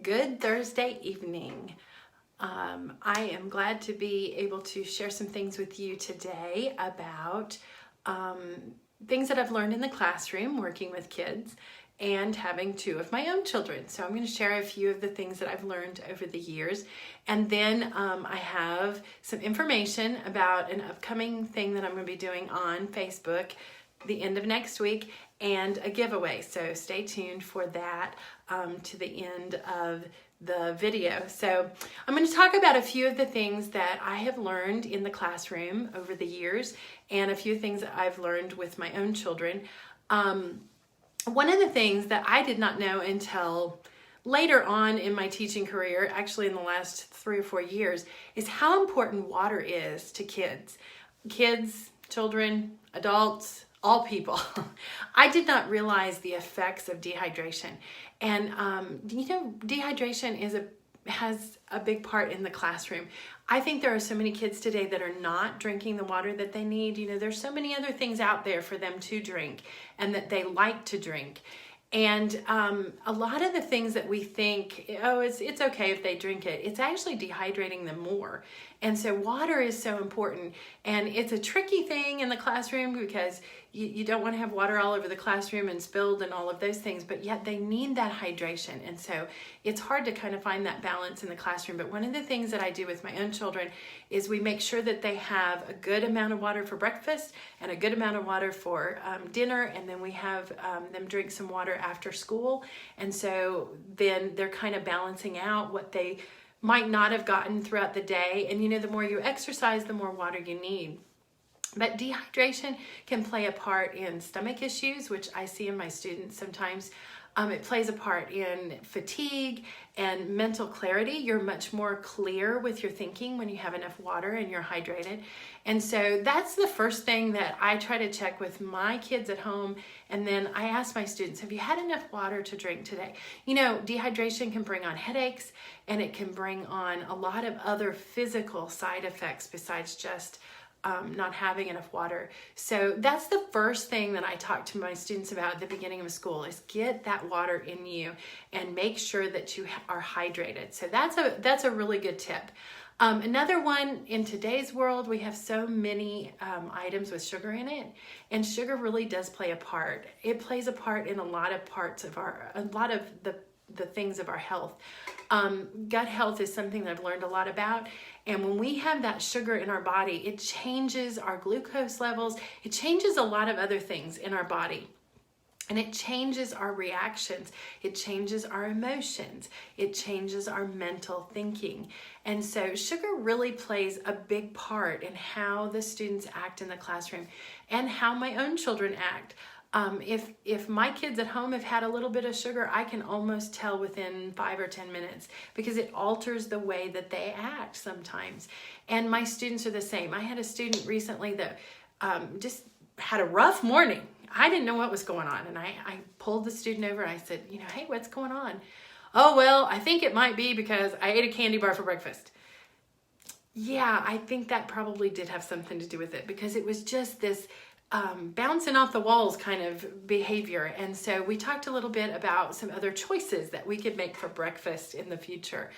good Thursday evening. I am glad to be able to share some things with you today about things that I've learned in the classroom working with kids and having two of my own children. So I'm going to share a few of the things that I've learned over the years. And then I have some information about an upcoming thing that I'm going to be doing on Facebook the end of next week and a giveaway. So stay tuned for that to the end of the video. So I'm going to talk about a few of the things that I have learned in the classroom over the years and a few things that I've learned with my own children. One of the things that I did not know until later on in my teaching career, actually in the last 3 or 4 years, is how important water is to kids. Kids, children, adults, all people. I did not realize the effects of dehydration. And dehydration has a big part in the classroom. I think there are so many kids today that are not drinking the water that they need. There's so many other things out there for them to drink and that they like to drink. And a lot of the things that we think, oh, it's okay if they drink it, it's actually dehydrating them more. And so water is so important. And it's a tricky thing in the classroom because you don't want to have water all over the classroom and spilled and all of those things, but yet they need that hydration. And so it's hard to kind of find that balance in the classroom. But one of the things that I do with my own children is we make sure that they have a good amount of water for breakfast and a good amount of water for dinner. And then we have them drink some water after school. And so then they're kind of balancing out what they might not have gotten throughout the day. And the more you exercise, the more water you need. But dehydration can play a part in stomach issues, which I see in my students sometimes. It plays a part in fatigue and mental clarity. You're much more clear with your thinking when you have enough water and you're hydrated. And so that's the first thing that I try to check with my kids at home. And then I ask my students, have you had enough water to drink today? Dehydration can bring on headaches and it can bring on a lot of other physical side effects besides just not having enough water. So that's the first thing that I talk to my students about at the beginning of school is get that water in you and make sure that you are hydrated. So that's a really good tip. Another one, in today's world, we have so many items with sugar in it, and sugar really does play a part. It plays a part in a lot of the things of our health. Gut health is something that I've learned a lot about. And when we have that sugar in our body, it changes our glucose levels. It changes a lot of other things in our body. And it changes our reactions. It changes our emotions. It changes our mental thinking. And so sugar really plays a big part in how the students act in the classroom and how my own children act. If my kids at home have had a little bit of sugar, I can almost tell within 5 or 10 minutes because it alters the way that they act sometimes. And my students are the same. I had a student recently that just had a rough morning. I didn't know what was going on. And I pulled the student over. I said, hey, what's going on? Oh, well, I think it might be because I ate a candy bar for breakfast. Yeah, I think that probably did have something to do with it because it was just this bouncing off the walls kind of behavior. And so we talked a little bit about some other choices that we could make for breakfast in the future.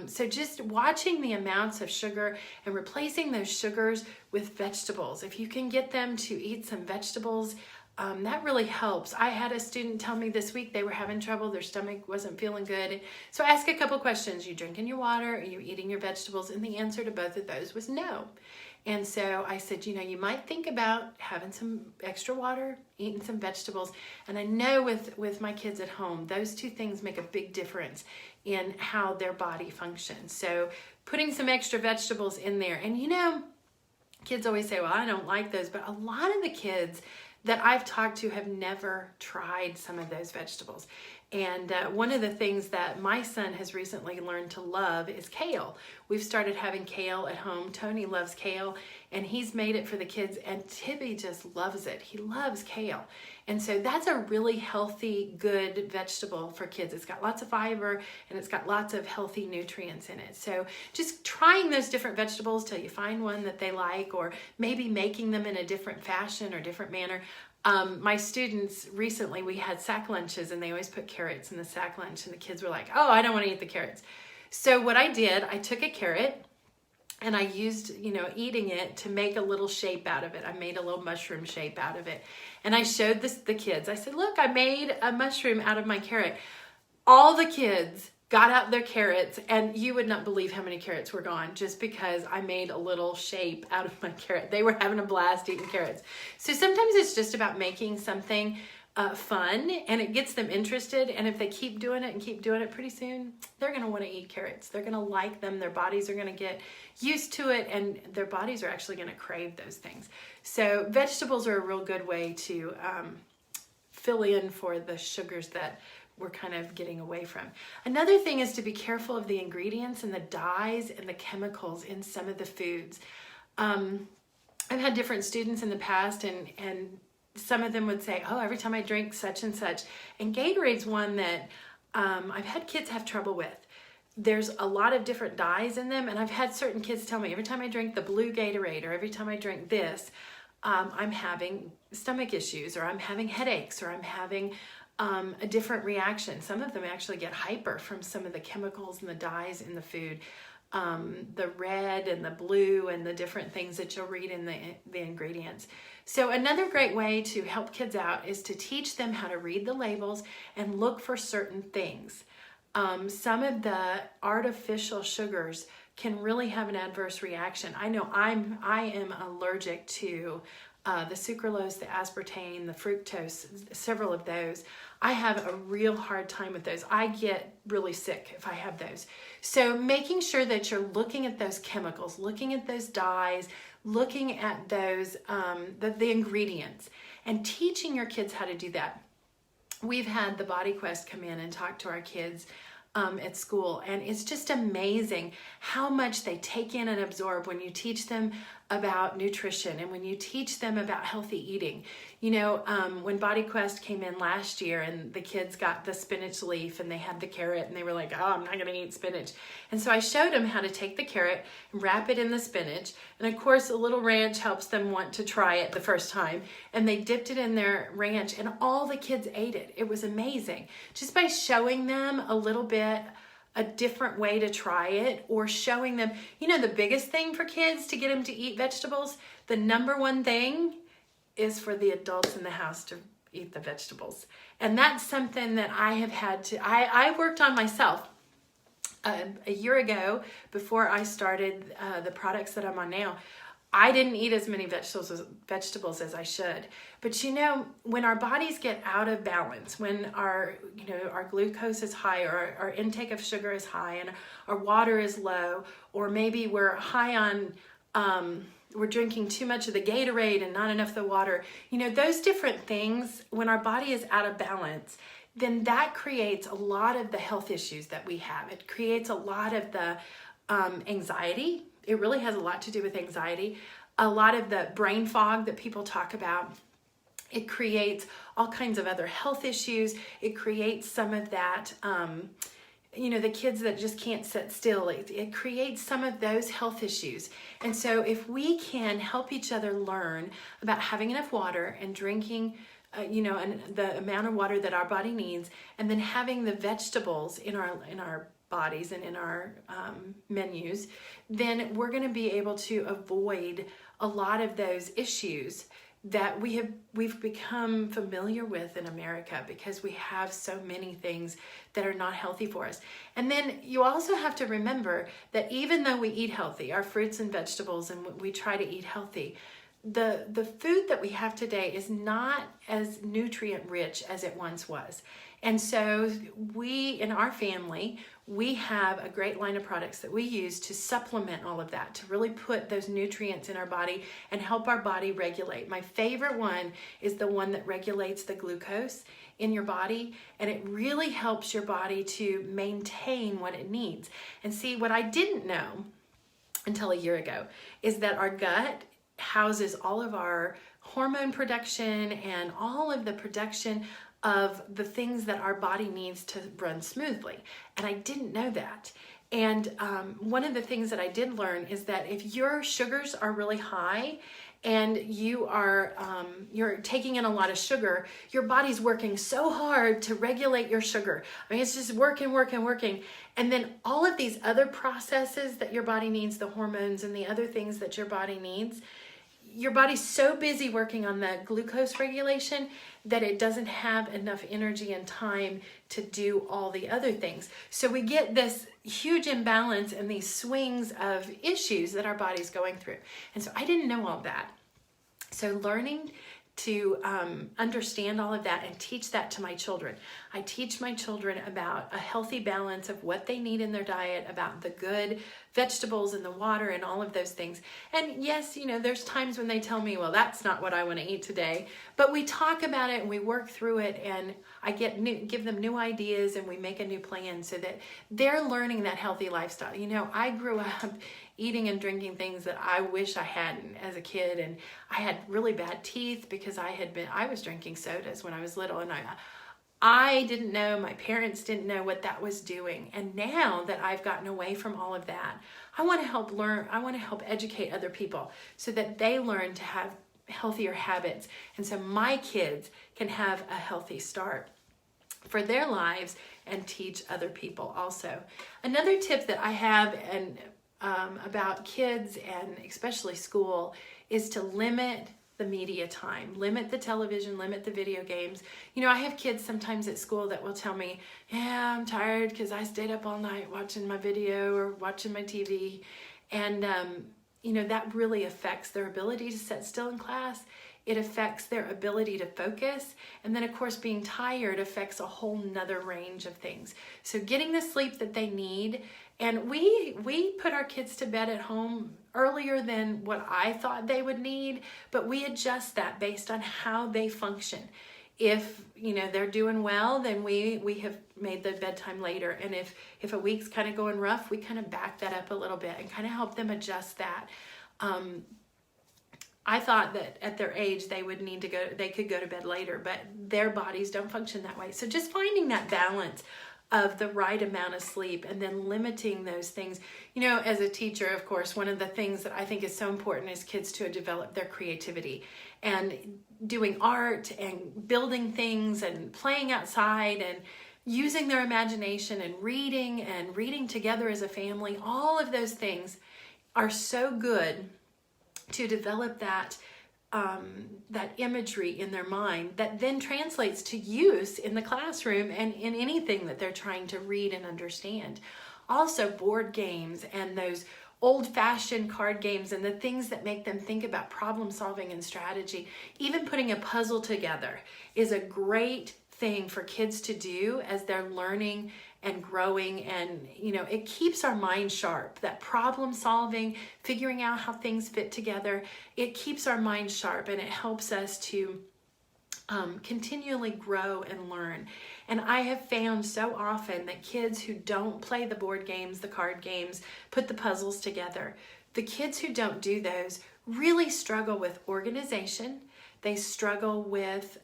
So just watching the amounts of sugar and replacing those sugars with vegetables. If you can get them to eat some vegetables, that really helps. I had a student tell me this week they were having trouble. Their stomach wasn't feeling good. So I asked a couple questions. You drinking your water? Are you eating your vegetables? And the answer to both of those was no. And so I said, you might think about having some extra water, eating some vegetables. And I know with my kids at home, those two things make a big difference in how their body functions. So putting some extra vegetables in there. And kids always say, well, I don't like those. But a lot of the kids that I've talked to have never tried some of those vegetables. And one of the things that my son has recently learned to love is kale. We've started having kale at home. Tony loves kale, and he's made it for the kids, and Tibby just loves it. He loves kale. And so that's a really healthy, good vegetable for kids. It's got lots of fiber, and it's got lots of healthy nutrients in it. So just trying those different vegetables till you find one that they like, or maybe making them in a different fashion or different manner. My students recently, we had sack lunches and they always put carrots in the sack lunch, and the kids were like, oh, I don't want to eat the carrots. So what I did, I took a carrot and I used, eating it to make a little shape out of it. I made a little mushroom shape out of it. And I showed the kids. I said, look, I made a mushroom out of my carrot. All the kids got out their carrots, and you would not believe how many carrots were gone just because I made a little shape out of my carrot. They were having a blast eating carrots. So sometimes it's just about making something fun, and it gets them interested. And if they keep doing it and keep doing it, pretty soon they're going to want to eat carrots. They're going to like them. Their bodies are going to get used to it, and their bodies are actually going to crave those things. So vegetables are a real good way to fill in for the sugars that we're kind of getting away from. Another thing is to be careful of the ingredients and the dyes and the chemicals in some of the foods. I've had different students in the past, and some of them would say, oh, every time I drink such and such. And Gatorade's one that I've had kids have trouble with. There's a lot of different dyes in them, and I've had certain kids tell me, every time I drink the blue Gatorade or every time I drink this, I'm having stomach issues, or I'm having headaches, or I'm having a different reaction. Some of them actually get hyper from some of the chemicals and the dyes in the food. The red and the blue and the different things that you'll read in the ingredients. So another great way to help kids out is to teach them how to read the labels and look for certain things. Some of the artificial sugars can really have an adverse reaction. I know I am allergic to the sucralose, the aspartame, the fructose, several of those. I have a real hard time with those. I get really sick if I have those. So making sure that you're looking at those chemicals, looking at those dyes, looking at those, the ingredients, and teaching your kids how to do that. We've had the Body Quest come in and talk to our kids at school, and it's just amazing how much they take in and absorb when you teach them about nutrition and when you teach them about healthy eating. When Body Quest came in last year and the kids got the spinach leaf and they had the carrot and they were like, oh, I'm not going to eat spinach. And so I showed them how to take the carrot and wrap it in the spinach. And of course, a little ranch helps them want to try it the first time. And they dipped it in their ranch and all the kids ate it. It was amazing. Just by showing them a little bit a different way to try it, or showing them, the biggest thing for kids to get them to eat vegetables, the number one thing is for the adults in the house to eat the vegetables. And that's something that I have had to, I worked on myself a year ago before I started the products that I'm on now. I didn't eat as many vegetables as I should. But when our bodies get out of balance, when our glucose is high, or our intake of sugar is high, and our water is low, or maybe we're high on, we're drinking too much of the Gatorade and not enough of the water, those different things, when our body is out of balance, then that creates a lot of the health issues that we have. It creates a lot of the anxiety. It really has a lot to do with anxiety. A lot of the brain fog that people talk about. It creates all kinds of other health issues. It creates some of that, the kids that just can't sit still. It creates some of those health issues. And so if we can help each other learn about having enough water and drinking, and the amount of water that our body needs, and then having the vegetables in our bodies and in our menus, then we're going to be able to avoid a lot of those issues that we've become familiar with in America, because we have so many things that are not healthy for us. And then you also have to remember that even though we eat healthy, our fruits and vegetables, and we try to eat healthy, the food that we have today is not as nutrient rich as it once was. And so in our family, we have a great line of products that we use to supplement all of that, to really put those nutrients in our body and help our body regulate. My favorite one is the one that regulates the glucose in your body, and it really helps your body to maintain what it needs. And see, what I didn't know until a year ago is that our gut houses all of our hormone production and all of the production of the things that our body needs to run smoothly. And I didn't know that. And one of the things that I did learn is that if your sugars are really high and you're taking in a lot of sugar, your body's working so hard to regulate your sugar. I mean, it's just working. And then all of these other processes that your body needs, the hormones and the other things that your body needs, your body's so busy working on the glucose regulation that it doesn't have enough energy and time to do all the other things. So we get this huge imbalance and these swings of issues that our body's going through. And so I didn't know all that. So learning to understand all of that and teach that to my children. I teach my children about a healthy balance of what they need in their diet, about the good vegetables and the water and all of those things. And yes, there's times when they tell me, well, that's not what I want to eat today. But we talk about it and we work through it, and I give them new ideas, and we make a new plan so that they're learning that healthy lifestyle. I grew up eating and drinking things that I wish I hadn't as a kid, and I had really bad teeth because I was drinking sodas when I was little, and I didn't know, my parents didn't know what that was doing. And now that I've gotten away from all of that, I want to help educate other people so that they learn to have healthier habits, and so my kids can have a healthy start for their lives and teach other people also. Another tip that I have about kids and especially school is to limit the media time, limit the television, limit the video games. I have kids sometimes at school that will tell me, yeah, I'm tired because I stayed up all night watching my video or watching my TV. And, that really affects their ability to sit still in class. It affects their ability to focus. And then, of course, being tired affects a whole nother range of things. So getting the sleep that they need. And we put our kids to bed at home earlier than what I thought they would need, but we adjust that based on how they function. If they're doing well, then we have made the bedtime later. And if a week's kind of going rough, we kind of back that up a little bit and kind of help them adjust that. I thought that at their age they could go to bed later, but their bodies don't function that way. So just finding that balance of the right amount of sleep and then limiting those things. As a teacher, of course, one of the things that I think is so important is kids to develop their creativity and doing art and building things and playing outside and using their imagination and reading together as a family. All of those things are so good to develop that imagery in their mind that then translates to use in the classroom and in anything that they're trying to read and understand. Also, board games and those old-fashioned card games and the things that make them think about problem solving and strategy. Even putting a puzzle together is a great thing for kids to do as they're learning and growing, and it keeps our mind sharp. That problem solving, figuring out how things fit together, it keeps our mind sharp, and it helps us to continually grow and learn. And I have found so often that kids who don't play the board games, the card games, put the puzzles together, the kids who don't do those really struggle with organization. They struggle with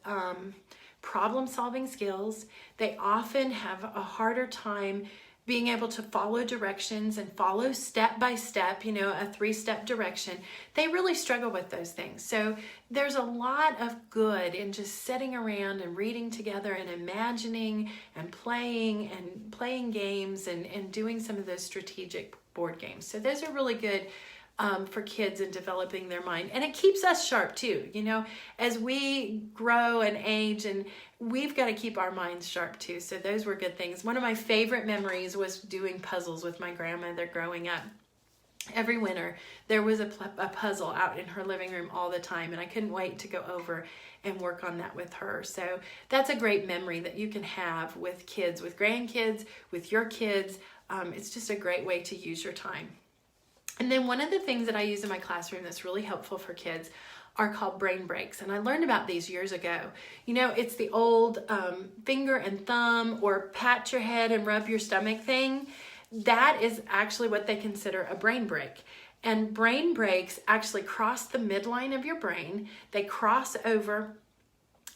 problem-solving skills. They often have a harder time being able to follow directions and follow step by step, a 3-step direction. They really struggle with those things. So there's a lot of good in just sitting around and reading together and imagining and playing games and doing some of those strategic board games. So those are really good for kids in developing their mind. And it keeps us sharp too, as we grow and age, and we've got to keep our minds sharp too. So those were good things. One of my favorite memories was doing puzzles with my grandmother growing up. Every winter, there was a puzzle out in her living room all the time, and I couldn't wait to go over and work on that with her. So that's a great memory that you can have with kids, with grandkids, with your kids. It's just a great way to use your time. And then one of the things that I use in my classroom that's really helpful for kids are called brain breaks. And I learned about these years ago. It's the old finger and thumb or pat your head and rub your stomach thing. That is actually what they consider a brain break. And brain breaks actually cross the midline of your brain. They cross over,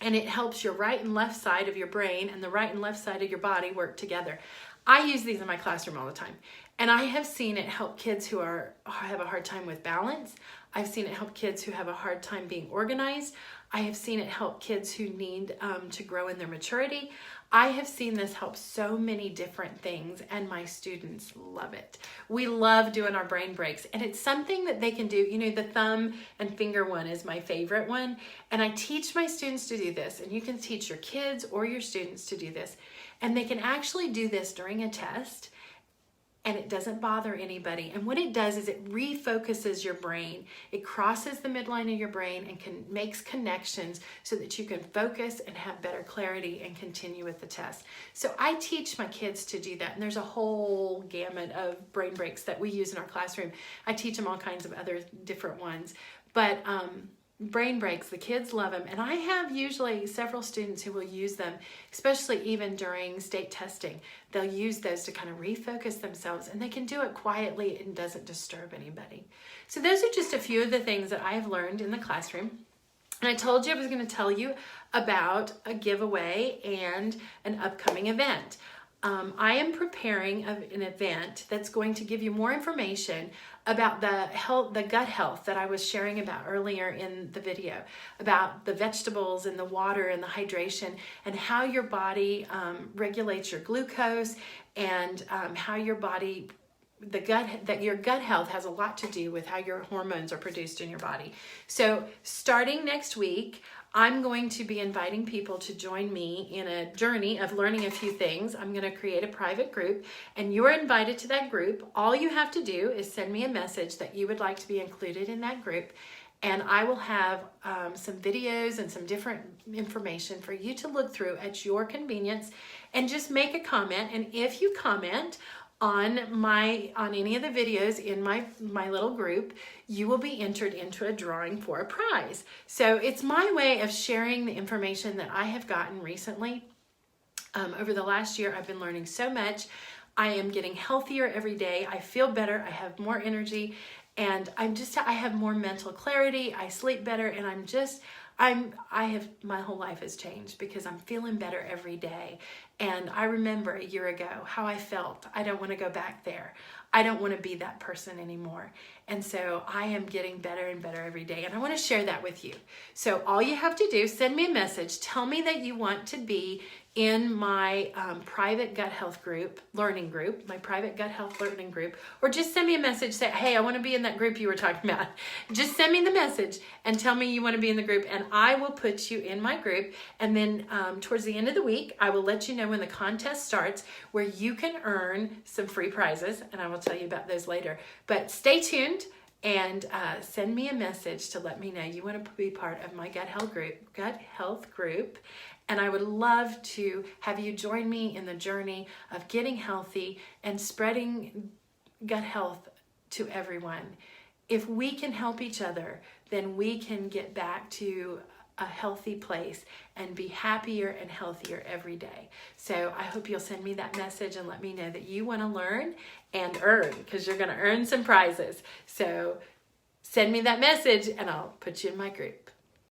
and it helps your right and left side of your brain and the right and left side of your body work together. I use these in my classroom all the time. And I have seen it help kids who have a hard time with balance. I've seen it help kids who have a hard time being organized. I have seen it help kids who need to grow in their maturity. I have seen this help so many different things, and my students love it. We love doing our brain breaks, and it's something that they can do. You know, the thumb and finger one is my favorite one, and I teach my students to do this, and you can teach your kids or your students to do this, and they can actually do this during a test, and it doesn't bother anybody. And what it does is it refocuses your brain. It crosses the midline of your brain and makes connections so that you can focus and have better clarity and continue with the test. So I teach my kids to do that. And there's a whole gamut of brain breaks that we use in our classroom. I teach them all kinds of other different ones. But brain breaks, the kids love them, and I have usually several students who will use them, especially even during state testing. They'll use those to kind of refocus themselves, and they can do it quietly and doesn't disturb anybody. So those are just a few of the things that I have learned in the classroom. And I told you I was going to tell you about a giveaway and an upcoming event. I am preparing an event that's going to give you more information about the gut health that I was sharing about earlier in the video, about the vegetables and the water and the hydration, and how your body regulates your glucose, and how your body, your gut health has a lot to do with how your hormones are produced in your body. So starting next week, I'm going to be inviting people to join me in a journey of learning a few things. I'm going to create a private group, and you're invited to that group. All you have to do is send me a message that you would like to be included in that group, and I will have some videos and some different information for you to look through at your convenience, and just make a comment. And if you comment on any of the videos in my little group, you will be entered into a drawing for a prize. So it's my way of sharing the information that I have gotten recently. Over the last year, I've been learning so much. I am getting healthier every day. I feel better. I have more energy, and I have more mental clarity. I sleep better, and my whole life has changed because I'm feeling better every day. And I remember a year ago how I felt. I don't want to go back there. I don't want to be that person anymore. And so I am getting better and better every day. And I want to share that with you. So all you have to do, send me a message. Tell me that you want to be in my private gut health group, learning group, my private gut health learning group, or just send me a message, say, hey, I want to be in that group you were talking about. Just send me the message and tell me you want to be in the group, and I will put you in my group. And then towards the end of the week, I will let you know when the contest starts, where you can earn some free prizes, and I will tell you about those later. But stay tuned and send me a message to let me know you want to be part of my gut health group. And I would love to have you join me in the journey of getting healthy and spreading gut health to everyone. If we can help each other, then we can get back to a healthy place and be happier and healthier every day. So I hope you'll send me that message and let me know that you want to learn and earn, because you're going to earn some prizes. So send me that message and I'll put you in my group.